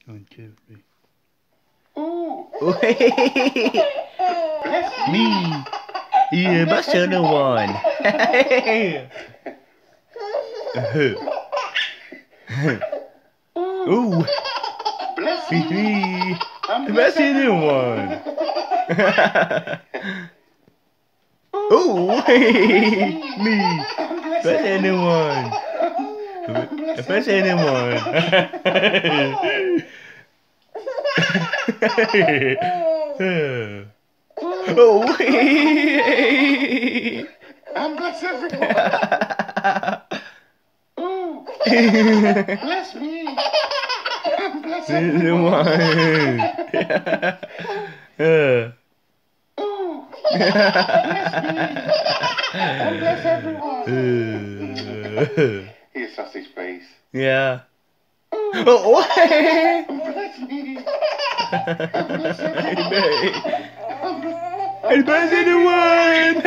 1, 2, 3. Ooh. Me. Yeah, that's the other one. Ooh. Bless Me. I'm That's the other one. Ooh. Me. That's the other one. That's the other one. Oh. I'm bless everyone. Ooh. Bless me. I'm bless everyone. Ooh. Bless me. I'm bless everyone. Here's sausage face. Yeah. Ooh. Oh. Bless me. I'm bless everyone. Hey, bless anyone.